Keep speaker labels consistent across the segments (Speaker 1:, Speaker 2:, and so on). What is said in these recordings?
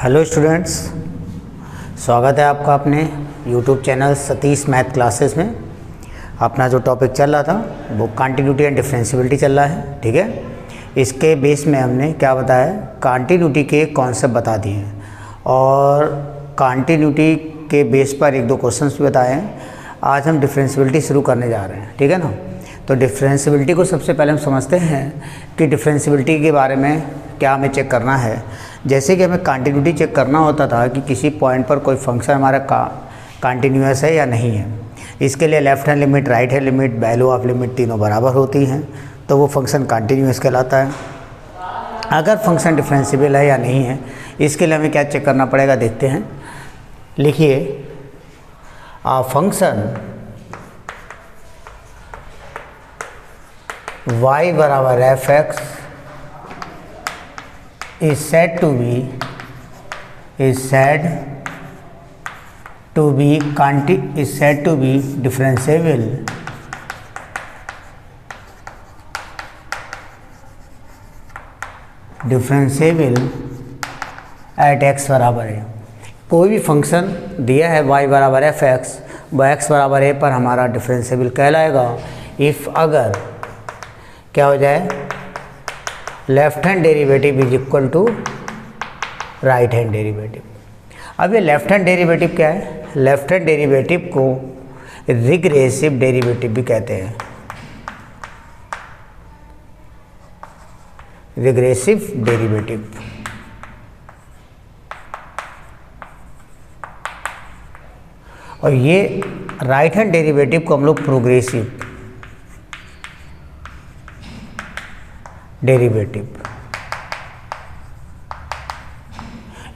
Speaker 1: Hello students, स्वागत है आपका अपने YouTube channel Satish math classes में। अपना जो टॉपिक चल रहा था वो कंटिन्यूटी एंड डिफरेंशियबिलिटी चल रहा है, ठीक है। इसके बेस में हमने क्या बताया, कंटिन्यूटी के कॉन्सेप्ट बता दिए हैं और कंटिन्यूटी के बेस पर एक दो क्वेश्चंस भी बताए हैं। आज हम डिफरेंशियबिलिटी शुरू करने जा रहे हैं, ठीक है ना। तो डिफरेंशियबिलिटी को सबसे पहले हम समझते हैं कि डिफरेंशियबिलिटी के बारे में क्या हमें चेक करना है। जैसे कि हमें कंटिन्यूटी चेक करना होता था कि किसी पॉइंट पर कोई फंक्शन हमारा कंटिन्यूअस है या नहीं है। इसके लिए left hand limit, right hand limit, value of limit तीनों बराबर होती हैं, तो वो फंक्शन कंटिन्यूअस कहलाता है। अगर फंक्शन डिफरेंशिएबल है या नहीं है, इसके लिए हमें क्या चेक करना पड़ेगा, देखते हैं। लिखिए, आ फंक्शन y बराबर f(x) is said to be differentiable at x बराबर है। कोई भी फंक्शन दिया है y बराबर f(x), वह x बराबर a पर हमारा डिफरेंशिएबल कहलाएगा इफ़ अगर क्या हो जाए, left hand derivative is equal to right hand derivative. अब ये लेफ्ट हैंड डेरिवेटिव क्या है? लेफ्ट हैंड डेरिवेटिव को रिग्रेसिव डेरिवेटिव भी कहते हैं। रिग्रेसिव डेरिवेटिव और ये राइट हैंड डेरिवेटिव को हम लोग प्रोग्रेसिव डेरिवेटिव,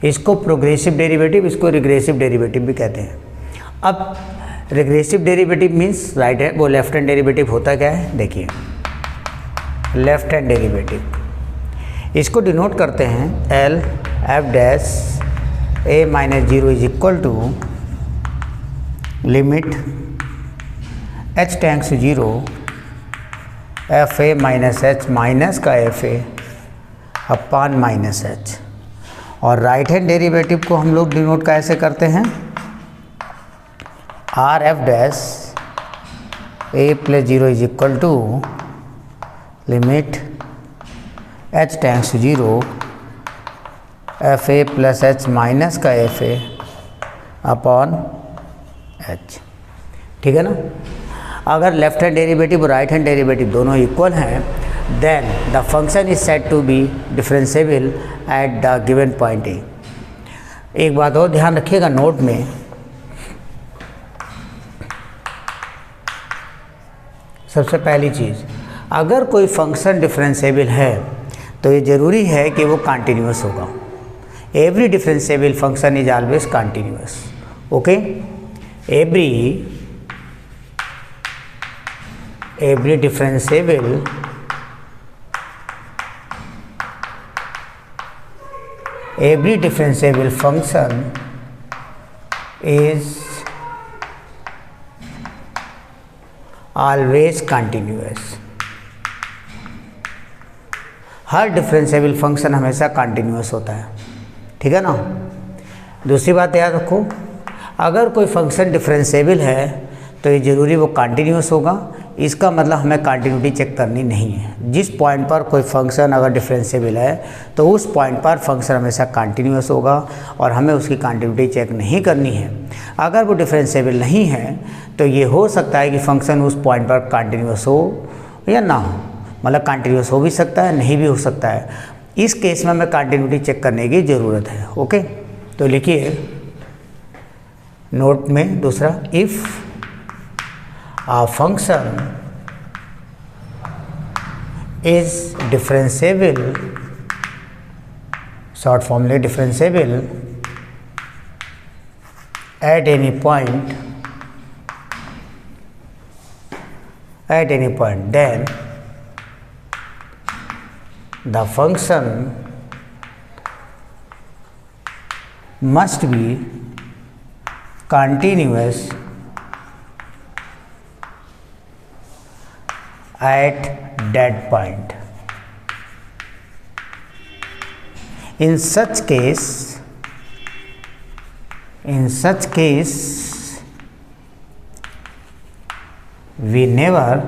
Speaker 1: इसको प्रोग्रेसिव डेरिवेटिव, इसको रिग्रेसिव डेरिवेटिव भी कहते हैं। अब regressive derivative means right hand, वो लेफ्ट हैंड डेरिवेटिव होता क्या है, देखिए। लेफ्ट हैंड डेरिवेटिव इसको डिनोट करते हैं L F dash A minus zero is equal to limit H tends to zero F A minus H minus का F A upon minus H. और right hand derivative को हम लोग denote कैसे करते हैं, R F dash A plus zero is equal to limit H tends to zero F A plus H minus का F A upon H, ठीक है ना। अगर लेफ्ट हैंड डेरिवेटिव और राइट हैंड डेरिवेटिव दोनों इक्वल हैं, then the function is said to be differentiable at the given point A. एक बात और ध्यान रखिएगा नोट में, सबसे पहली चीज़, अगर कोई फंक्शन डिफरेंशिएबल है तो ये ज़रूरी है कि वो कंटिन्यूअस होगा। Every differentiable function is always continuous, okay. every differentiable function is always continuous। Her differentiable function हमेशा कंटिन्यूअस होता है, ठीक है ना। दूसरी बात याद रखो, अगर कोई फंक्शन डिफरेंशिएबल है तो ये ज़रूरी वो कंटिन्यूअस होगा। इसका मतलब हमें कंटिन्यूटी चेक करनी नहीं है। जिस पॉइंट पर कोई फंक्शन अगर डिफरेंशिएबल है तो उस पॉइंट पर फंक्शन हमेशा कंटिन्यूअस होगा और हमें उसकी कंटिन्यूटी चेक नहीं करनी है। अगर वो डिफरेंशिएबल नहीं है तो ये हो सकता है कि फंक्शन उस पॉइंट पर कंटिन्यूअस हो या ना हो, मतलब कंटिन्यूअस हो भी सकता है, नहीं भी हो सकता है। इस केस में हमें कंटिन्यूटी चेक करने की ज़रूरत है, ओके। तो लिखिए नोट में दूसरा, if a function is differentiable, short formula differentiable at any point, then the function must be continuous at that point. In such case In such case, we never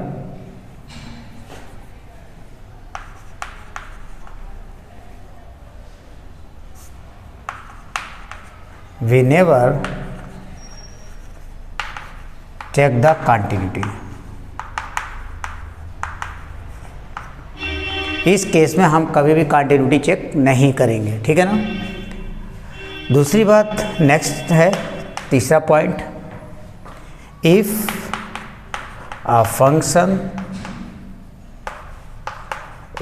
Speaker 1: check the continuity. इस case में हम कभी भी continuity check नहीं करेंगे, ठीक है ना। दूसरी बात नेक्स्ट है, तीसरा point, if a function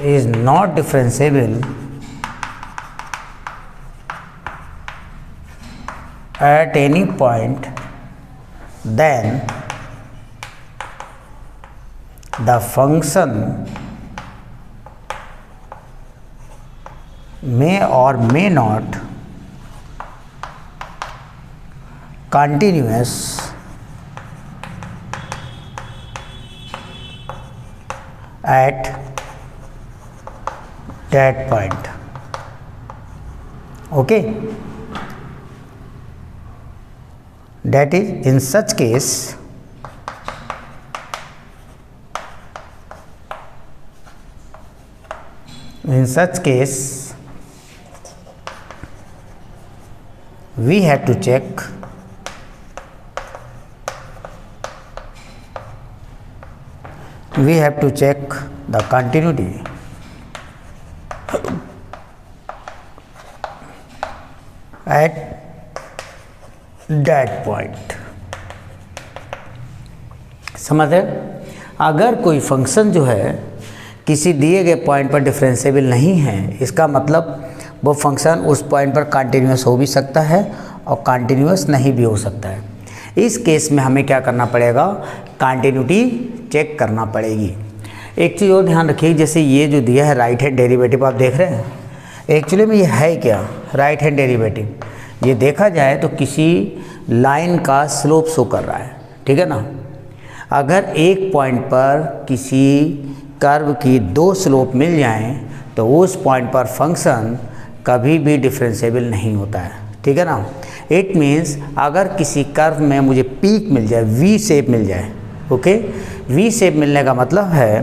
Speaker 1: is not differentiable at any point, then the function may or may not continuous at that point. Okay, that is, in such case we have to check the continuity at that point. समझ रहे? अगर कोई function जो है किसी दिए गए point पर डिफरेंशिएबल नहीं है, इसका मतलब वो फंक्शन उस पॉइंट पर कंटिन्यूस हो भी सकता है और कंटिन्यूस नहीं भी हो सकता है। इस केस में हमें क्या करना पड़ेगा, कंटिन्यूटी चेक करना पड़ेगी। एक चीज़ और ध्यान रखिए, जैसे ये जो दिया है राइट हैंड डेरिवेटिव आप देख रहे हैं, एक्चुअली में ये है क्या, राइट हैंड डेरिवेटिव। ये देखा जाए तो किसी लाइन का स्लोप शो कर रहा है, ठीक है ना। अगर एक पॉइंट पर किसी कर्व की दो स्लोप मिल जाएं तो उस पॉइंट पर फंक्शन कभी भी डिफरेंशिएबल नहीं होता है, ठीक है ना। इट मीन्स अगर किसी कर्व में मुझे पीक मिल जाए, वी शेप मिल जाए, ओके, वी शेप मिलने का मतलब है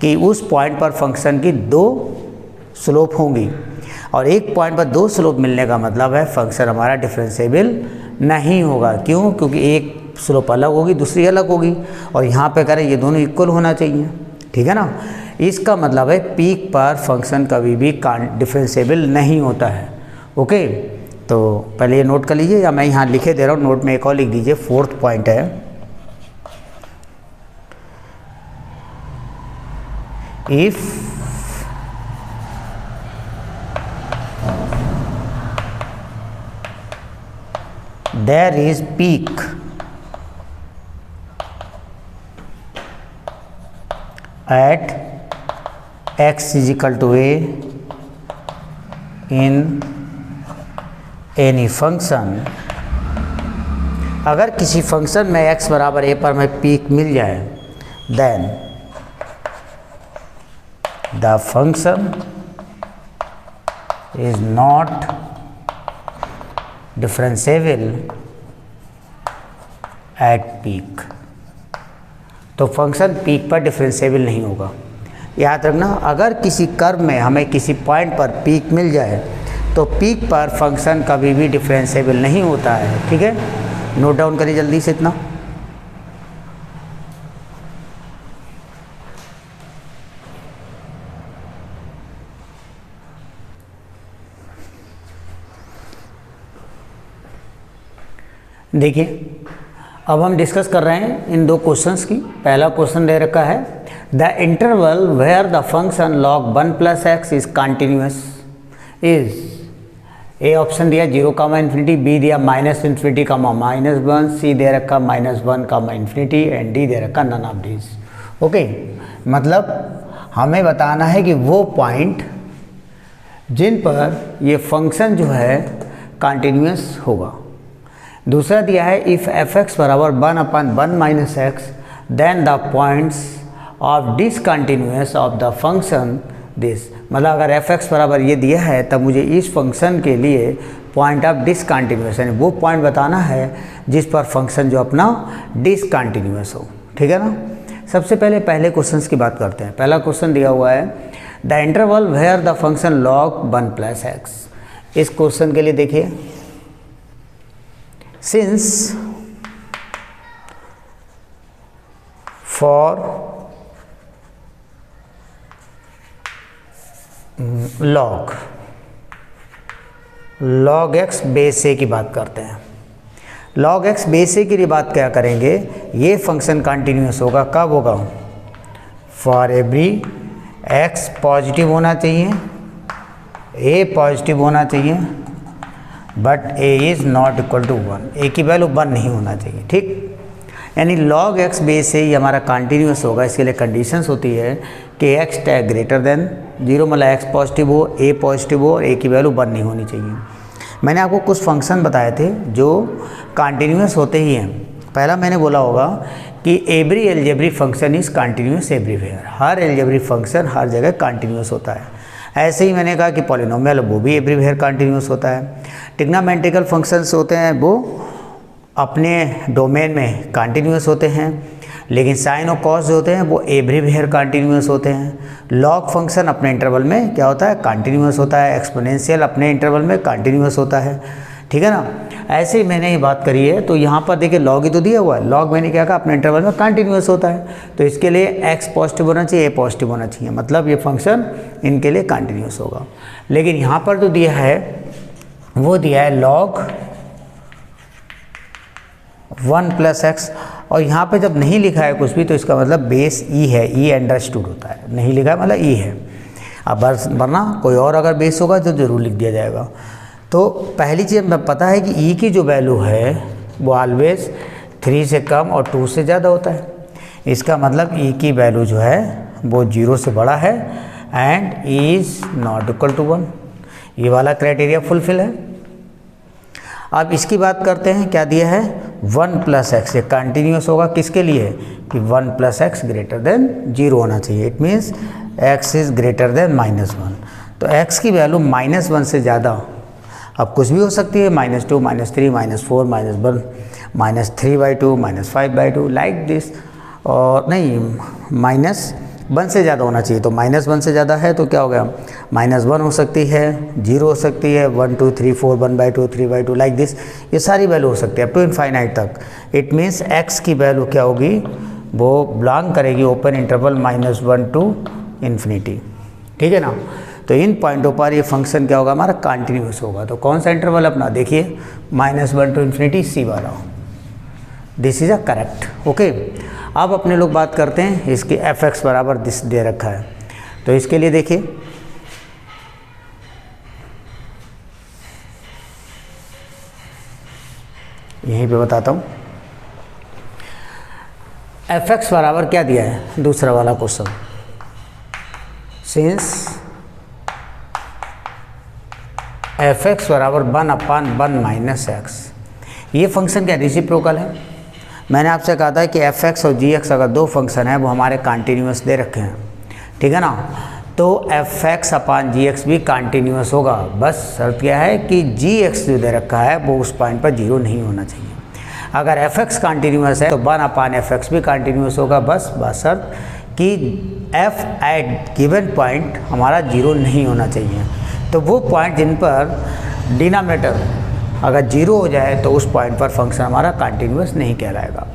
Speaker 1: कि उस पॉइंट पर फंक्शन की दो स्लोप होंगी, और एक पॉइंट पर दो स्लोप मिलने का मतलब है फंक्शन हमारा डिफरेंशिएबल नहीं होगा। क्यों? क्योंकि एक स्लोप अलग होगी, दूसरी अलग होगी, और यहाँ पे करें ये दोनों इक्वल होना चाहिए, ठीक है ना। इसका मतलब है पीक पर फंक्शन कभी भी डिफरेंशिएबल नहीं होता है, ओके। तो पहले ये नोट कर लीजिए, या मैं यहाँ लिखे दे रहा हूँ, नोट में एक और लिख दीजिए। फोर्थ पॉइंट है, if there is peak at x is equal to a in any function, अगर किसी फंक्शन में x बराबर a पर में पीक मिल जाए, then the function is not differentiable at peak। तो फंक्शन पीक पर डिफरेंशिएबल नहीं होगा। याद रखना, अगर किसी कर्व में हमें किसी पॉइंट पर पीक मिल जाए तो पीक पर फंक्शन कभी भी डिफरेंशिएबल नहीं होता है, ठीक है। नोट डाउन करिए जल्दी से इतना। देखिए, अब हम डिस्कस कर रहे हैं इन दो क्वेश्चंस की। पहला क्वेश्चन दे रखा है, the interval where the function log 1 + x is continuous is, A option दिया 0, बी दिया -∞, -1, सी दे रखा -1, एंड डी दे रखा नन ऑफ दीज, ओके। मतलब हमें बताना है कि वो पॉइंट जिन पर ये फंक्शन जो है कंटिन्यूस होगा। दूसरा दिया है, इफ़ f(x) बराबर 1/1 - x, then the points of discontinuous of the function this, मतलब अगर एफ एक्स बराबर ये दिया है तब मुझे इस फंक्शन के लिए पॉइंट ऑफ डिसकंटिन्यूअस यानी वो पॉइंट बताना है जिस पर फंक्शन जो अपना डिसकंटिन्यूअस हो। ठीक है ना। सबसे पहले क्वेश्चंस की बात करते हैं। पहला क्वेश्चन दिया हुआ है the interval where the function log 1 plus X. इस क्वेश्चन के लिए देखिए, since for log x base A की बात करते हैं। log x बेस ए के लिए बात क्या करेंगे, ये फंक्शन कंटिन्यूअस होगा, कब होगा, फॉर एवरी x पॉजिटिव होना चाहिए, a पॉजिटिव होना चाहिए, but a is not equal to 1, a की वैल्यू 1 नहीं होना चाहिए। ठीक, यानी log x बेस ए हमारा कंटिन्यूअस होगा। इसके लिए कंडीशंस होती है कि x टैग ग्रेटर देन 0, मतलब x पॉजिटिव हो, a पॉजिटिव हो और a की वैल्यू 1 नहीं होनी चाहिए। मैंने आपको कुछ फंक्शन बताए थे जो कंटिन्यूअस होते ही हैं। पहला मैंने बोला होगा कि every algebraic function is continuous everywhere, हर एलजेब्रिक फंक्शन हर जगह कंटिन्यूअस होता है। ऐसे ही मैंने कहा कि पॉलिनोमियल वो भी एवरीवेयर कंटिन्यूअस होता है। ट्रिग्नोमेट्रिकल फंक्शंस होते हैं वो अपने डोमेन में कंटिन्यूअस होते हैं, लेकिन साइन और कॉस जो होते हैं वो एवरीवेयर कंटिन्यूअस होते हैं। लॉग फंक्शन अपने इंटरवल में क्या होता है, कंटिन्यूअस होता है। एक्सपोनेंशियल अपने इंटरवल में कंटिन्यूअस होता है। ठीक है ना। ऐसे ही मैंने ये बात करी है, तो यहाँ पर देखिए लॉग ही तो दिया हुआ है, लॉग मैंने क्या कहा अपने इंटरवल में कंटिन्यूअस होता है, तो इसके लिए x पॉजिटिव होना चाहिए, a पॉजिटिव होना चाहिए, मतलब ये फंक्शन इनके लिए कंटिन्यूअस होगा। लेकिन यहाँ पर तो दिया है, वो दिया है log 1 प्लस एक्स, और यहाँ पे जब नहीं लिखा है कुछ भी तो इसका मतलब बेस ई है, ई अंडरस्टूड होता है, नहीं लिखा है मतलब ई है। अब वरना कोई और अगर बेस होगा तो जरूर लिख दिया जाएगा। तो पहली चीज़ हमें पता है कि ई की जो वैल्यू है वो ऑलवेज 3 से कम और 2 से ज़्यादा होता है। इसका मतलब ई की वैल्यू जो है वो 0 से बड़ा है and is not equal to 1, ये वाला क्राइटेरिया फुलफिल है। अब इसकी बात करते हैं, क्या दिया है 1 प्लस एक्स, ये कंटिन्यूस होगा किसके लिए कि 1 प्लस एक्स ग्रेटर देन 0 होना चाहिए। It means x is greater than -1, तो x की वैल्यू -1 से ज़्यादा अब कुछ भी हो सकती है, -2, -3, -4, -1, -3/2, -5/2 लाइक दिस, और नहीं -1 से ज़्यादा होना चाहिए। तो -1 से ज़्यादा है तो क्या हो गया, -1 हो सकती है, 0 हो सकती है, 1, 2, 3, 4, 1/2, 3/2 लाइक दिस, ये सारी वैल्यू हो सकती है अप टू इनफाइनाइट तक। इट मीन्स x की वैल्यू क्या होगी, वो बिलोंग करेगी ओपन इंटरवल -1 टू इन्फिनिटी। ठीक है ना। तो इन पॉइंटों पर ये फंक्शन क्या होगा हमारा कंटिन्यूस होगा। तो कौन सा इंटरवल अपना देखिए, -1 टू इन्फिनिटी, सी वाला, this is a correct. Okay, अब अपने लोग बात करते हैं इसकी एफ एक्स बराबर दिस दे रखा है, तो इसके लिए देखिए यहीं पे बताता हूँ। एफ एक्स बराबर क्या दिया है, दूसरा वाला क्वेश्चन, सिंस एफ एक्स बराबर 1/1 - एक्स, ये फंक्शन क्या रेसिप्रोकल है। मैंने आपसे कहा था कि एफ एक्स और जी एक्स अगर दो फंक्शन हैं वो हमारे कंटिन्यूस दे रखे हैं, ठीक है ना, तो एफ एक्स अपॉन जी एक्स भी कंटिन्यूस होगा। बस शर्त क्या है कि जी एक्स जो दे रखा है वो उस पॉइंट पर 0 नहीं होना चाहिए। अगर एफ एक्स कंटिन्यूस है तो 1/f(x) भी कंटिन्यूस होगा, बस शर्त कि एफ एट गिवन पॉइंट हमारा 0 नहीं होना चाहिए। तो वो पॉइंट जिन पर डिनोमिनेटर अगर 0 हो जाए तो उस पॉइंट पर फंक्शन हमारा कंटिन्यूस नहीं कहलाएगा।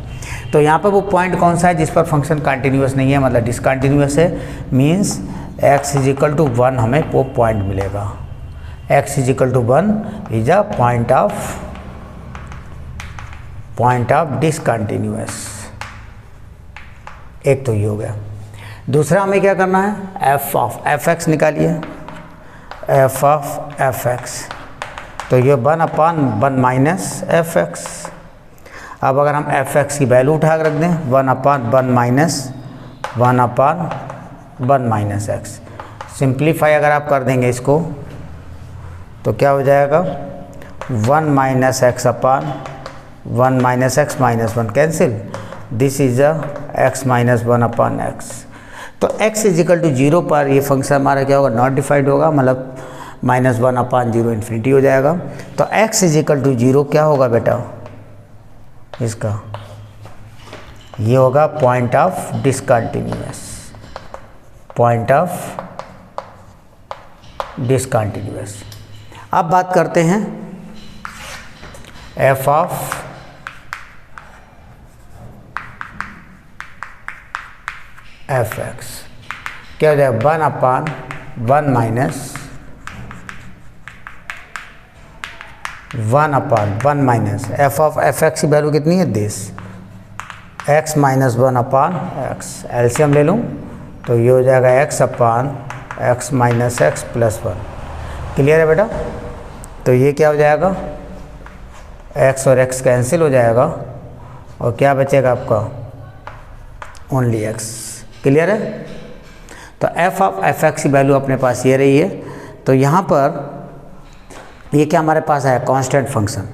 Speaker 1: तो यहाँ पर वो पॉइंट कौन सा है जिस पर फंक्शन कंटिन्यूस नहीं है, मतलब डिसकंटिन्यूस है, means x is equal to 1 हमें वो पॉइंट मिलेगा। x is equal to 1 is a point of discontinuous. एक तो ये हो गया। दूसरा हमें क्या करना है, f ऑफ f(x) निकालिए, f ऑफ f(x), तो ये 1/1 - f(x). अब अगर हम f(x) की वैल्यू उठा कर रख दें 1/1 - x, सिंप्लीफाई अगर आप कर देंगे इसको तो क्या हो जाएगा, 1 - x upon 1 - x - 1 cancel, this is a x - 1/x। तो x इजिकल टू 0 पर ये फंक्शन हमारा क्या होगा, नॉट डिफाइंड होगा, मतलब -1/0 इन्फिनिटी हो जाएगा। तो x इजिकल टू 0 क्या होगा बेटा इसका, ये होगा point of discontinuous, point of discontinuous. अब बात करते हैं f ऑफ fx, क्या हो जाएगा 1/1 माइनस f ऑफ fx की वैल्यू कितनी है, this x minus 1/x, LCM ले लूँ तो ये हो जाएगा x minus x plus 1। Clear है बेटा। तो ये क्या हो जाएगा, x और x कैंसिल हो जाएगा और क्या बचेगा आपका, ओनली x। क्लियर है। तो f ऑफ fx की वैल्यू अपने पास ये रही है। तो यहाँ पर ये क्या हमारे पास है, कांस्टेंट फंक्शन,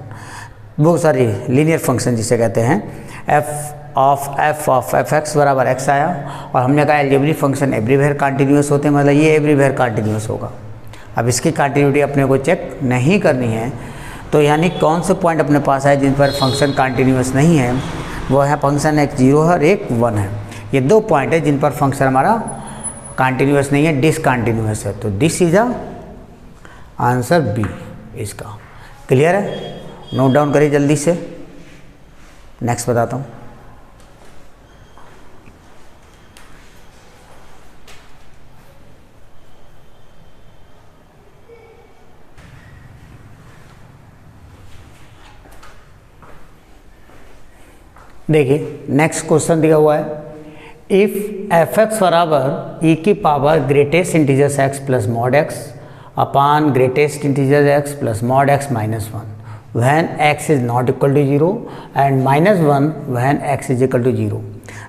Speaker 1: वो सॉरी लीनियर फंक्शन जिसे कहते हैं, f ऑफ fx बराबर x आया। और हमने कहा एलजेब्रिक फंक्शन एवरीवेयर कंटिन्यूअस होते हैं, मतलब ये एवरीवेयर कंटिन्यूअस होगा। अब इसकी कंटिन्यूटी अपने को चेक नहीं करनी है, तो यानी कौन से पॉइंट अपने पास है जिन पर फंक्शन कंटिन्यूअस नहीं है, वो है फंक्शन एक 0 है और एक 1 है। ये दो पॉइंट है जिन पर फंक्शन हमारा कंटिन्यूअस नहीं है, डिसकंटिन्यूअस है। तो this is the answer B इसका। क्लियर है, नोट डाउन करिए जल्दी से। नेक्स्ट बताता हूँ। देखिए नेक्स्ट क्वेश्चन दिया हुआ है, इफ fx बराबर e की power greatest integers x plus mod x upon greatest integers x plus mod x minus 1 when x is not equal to 0 and -1 when x is equal to 0,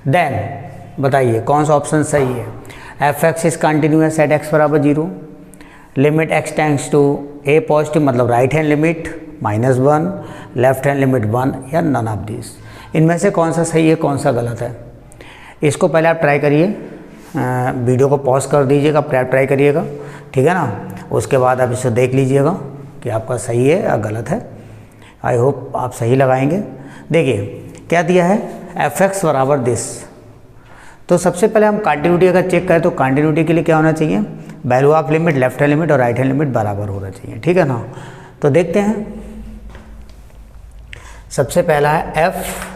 Speaker 1: then बताइए कौन सा option सही है। fx is continuous at x बराबर 0, limit x tends to a positive, मतलब right hand limit -1, left hand limit 1 या none of this. इनमें से कौन सा सही है कौन सा गलत है, इसको पहले आप ट्राई करिए, वीडियो को पॉज कर दीजिएगा, ट्राई करिएगा, ठीक है ना। उसके बाद आप इसे देख लीजिएगा कि आपका सही है या गलत है। आई होप आप सही लगाएंगे। देखिए क्या दिया है, fx बराबर दिस। तो सबसे पहले हम कंटिन्यूटी अगर चेक करें तो कंटिन्यूटी के लिए क्या होना चाहिए, value of limit left hand limit और राइट हैंड लिमिट बराबर होना चाहिए, ठीक है ना। तो देखते हैं, सबसे पहला है f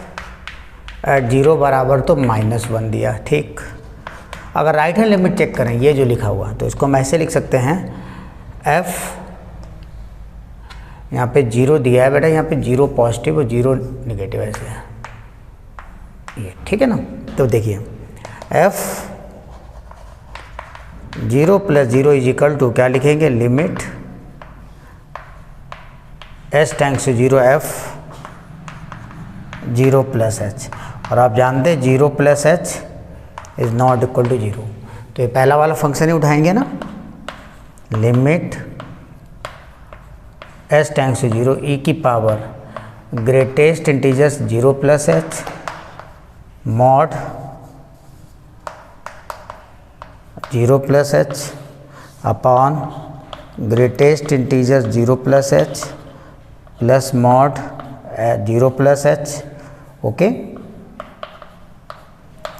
Speaker 1: एट 0 बराबर तो -1 दिया, ठीक। अगर राइट हैंड लिमिट चेक करें, ये जो लिखा हुआ तो इसको हम ऐसे लिख सकते हैं, f यहाँ पे 0 दिया है बेटा, यहाँ पे 0 पॉजिटिव और 0 निगेटिव ऐसे है ये, ठीक है ना। तो देखिए f 0 + 0 इज इक्वल टू क्या लिखेंगे, limit s tends to 0 f 0 + h, और आप जानते हैं 0 + h is not equal to 0। तो ये पहला वाला फंक्शन ही उठाएंगे ना, limit s tends to 0 e की power greatest integers 0 + h mod 0 + h upon greatest integers 0 + h plus mod 0 + h, okay,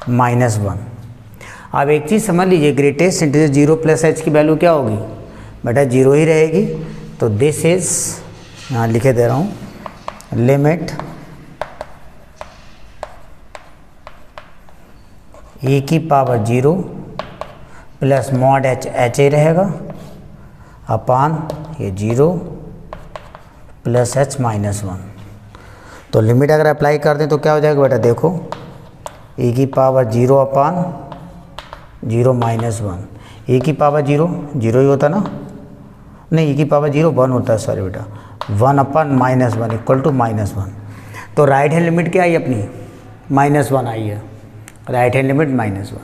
Speaker 1: -1। अब एक चीज़ समझ लीजिए, ग्रेटेस्ट इंटीजर 0 + h की वैल्यू क्या होगी बेटा, 0 ही रहेगी। तो दिस इज, यहाँ लिखे दे रहा हूँ, लिमिट e की पावर 0 प्लस मॉड h ही रहेगा अपॉन ये 0 + h -1। तो लिमिट अगर अप्लाई कर दें तो क्या हो जाएगा बेटा, देखो e की पावर 0 अपॉन 0 -1, e की पावर 0 0 ही होता ना, नहीं e की पावर 0 1 होता है, सॉरी बेटा, 1 अपॉन -1 इक्वल टू -1। तो राइट हैंड लिमिट क्या आई अपनी, -1 आई है, right hand limit -1।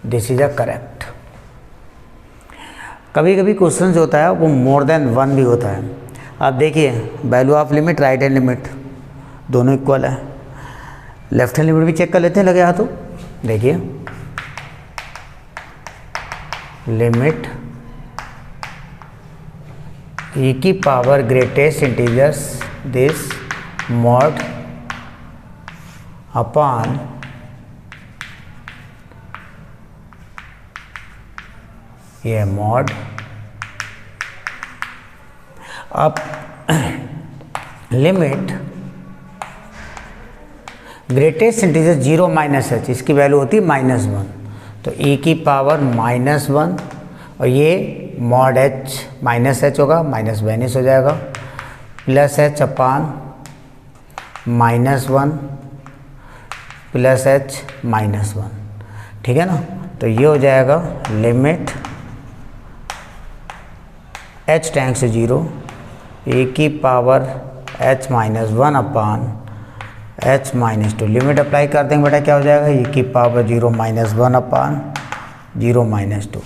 Speaker 1: This is a correct. कभी कभी क्वेश्चन जो होता है वो मोर देन 1 भी होता है। आप देखिए value of limit right hand limit दोनों इक्वल है, लेफ्ट हैंड लिमिट भी चेक कर लेते हैं लगे हाथों। देखिए लिमिट e की power greatest integers this mod upon ये mod। अब limit greatest integer 0 minus H, इसकी वैल्यू होती है -1, तो e की पावर -1 और ये mod h माइनस एच होगा, माइनस माइनस हो जाएगा, plus H upon -1 plus H -1, ठीक है ना। तो ये हो जाएगा limit h tends to 0 e की power h -1 upon h -2, limit apply कर देंगे बेटा, क्या हो जाएगा e की power 0 -1 upon 0 -2,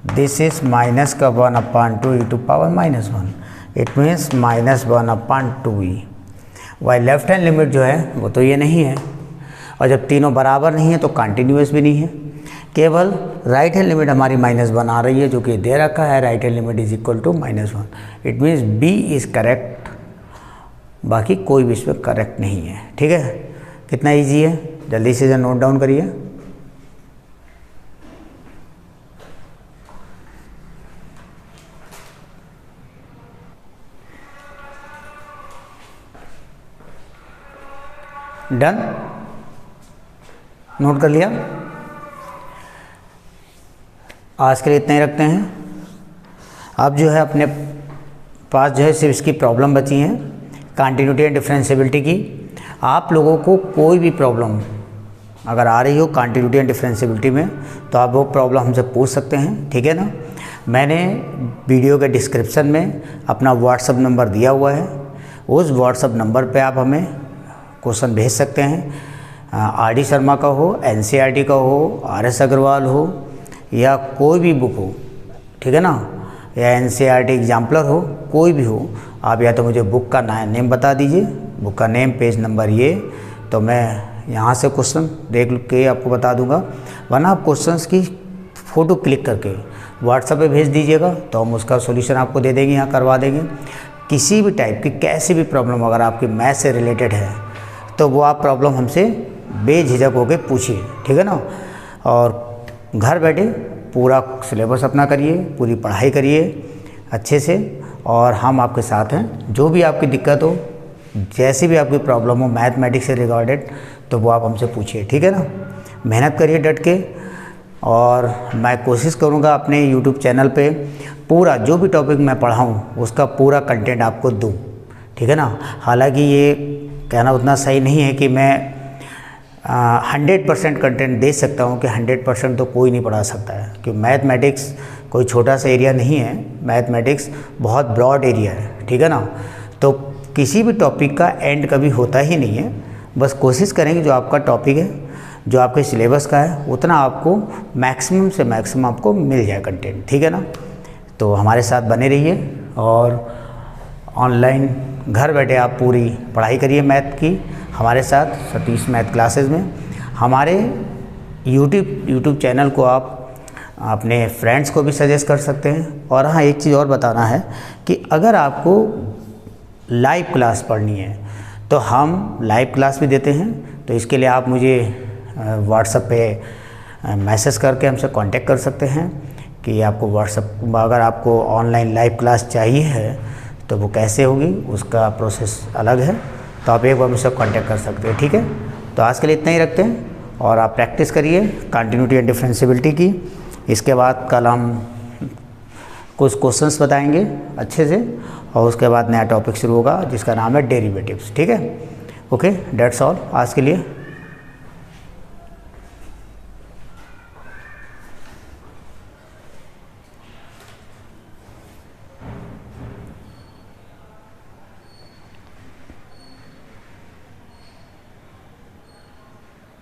Speaker 1: this is minus का 1 upon 2 e to power -1, it means -1 upon 2e। Y left hand limit जो है वो तो ये नहीं है, और जब तीनों बराबर नहीं है तो कंटिन्यूस भी नहीं है, केवल राइट हैंड लिमिट हमारी -1 आ रही है, जो कि दे रखा है right hand limit is equal to -1, it means B is correct, बाकी कोई भी इसमें करेक्ट नहीं है, ठीक है। कितना इजी है, जल्दी से नोट डाउन करिए। डन, नोट कर लिया। आज के लिए इतना ही रखते हैं। अब जो है अपने पास जो है सिर्फ इसकी प्रॉब्लम बची हैं, कंटिन्यूटी एंड डिफरेंशिएबिलिटी की। आप लोगों को कोई भी प्रॉब्लम अगर आ रही हो कंटिन्यूटी एंड डिफरेंशिएबिलिटी में, तो आप वो प्रॉब्लम हमसे पूछ सकते हैं, ठीक है ना। मैंने वीडियो के डिस्क्रिप्शन में अपना व्हाट्सअप नंबर दिया हुआ है, उस व्हाट्सअप नंबर पे आप हमें क्वेश्चन भेज सकते हैं। आर.डी. शर्मा का हो, एनसीईआरटी का हो, आर.एस. अग्रवाल हो, या कोई भी बुक हो, ठीक है ना, या एनसीईआरटी एग्जाम्पलर हो, कोई भी हो, आप या तो मुझे बुक का नेम बता दीजिए, बुक का नेम, पेज नंबर, ये तो मैं यहाँ से क्वेश्चन देख के आपको बता दूंगा, वरना आप क्वेश्चंस की फ़ोटो क्लिक करके व्हाट्सएप पे भेज दीजिएगा, तो हम उसका सॉल्यूशन आपको दे देंगे, यहाँ करवा देंगे। किसी भी टाइप की कैसी भी प्रॉब्लम अगर आपकी मैथ से रिलेटेड है, तो वो आप प्रॉब्लम हमसे बेझिझक होकर पूछिए, ठीक है ना। और घर बैठे पूरा सिलेबस अपना करिए, पूरी पढ़ाई करिए अच्छे से, और हम आपके साथ हैं। जो भी आपकी दिक्कत हो, जैसी भी आपकी प्रॉब्लम हो मैथमेटिक्स से रिगार्डेड, तो वो आप हमसे पूछिए, ठीक है ना। मेहनत करिए डट के, और मैं कोशिश करूँगा अपने यूट्यूब चैनल पे पूरा जो भी टॉपिक मैं पढ़ाऊँ उसका पूरा कंटेंट आपको दूँ, ठीक है ना। हालांकि ये कहना उतना सही नहीं है कि मैं 100% कंटेंट दे सकता हूँ, कि 100% तो कोई नहीं पढ़ा सकता है, क्योंकि मैथमेटिक्स कोई छोटा सा एरिया नहीं है, मैथमेटिक्स बहुत ब्रॉड एरिया है, ठीक है ना। तो किसी भी टॉपिक का एंड कभी होता ही नहीं है, बस कोशिश करेंगे जो आपका टॉपिक है, जो आपके सिलेबस का है, उतना आपको मैक्सिमम से मैक्सिमम आपको मिल जाए कंटेंट, ठीक है ना। तो हमारे साथ बने रहिए, और ऑनलाइन घर बैठे आप पूरी पढ़ाई करिए मैथ की हमारे साथ सतीश मैथ क्लासेस में। हमारे यूट्यूब चैनल को आप अपने फ्रेंड्स को भी सजेस्ट कर सकते हैं। और हाँ, एक चीज़ और बताना है कि अगर आपको लाइव क्लास पढ़नी है तो हम लाइव क्लास भी देते हैं, तो इसके लिए आप मुझे व्हाट्सएप पे मैसेज करके हमसे कांटेक्ट कर सकते हैं कि आपको व्हाट्सएप अगर आपको ऑनलाइन लाइव क्लास चाहिए है तो वो कैसे होगी, उसका प्रोसेस अलग है, तो आप एक बार मुझसे कांटेक्ट कर सकते हैं, ठीक है। तो आज के लिए इतना ही रखते हैं, और आप प्रैक्टिस करिए कंटिन्यूटी एंड डिफरेंशिएबिलिटी की। इसके बाद कल हम कुछ क्वेश्चंस बताएंगे अच्छे से, और उसके बाद नया टॉपिक शुरू होगा जिसका नाम है डेरिवेटिव्स, ठीक है। ओके, दैट्स ऑल आज के लिए।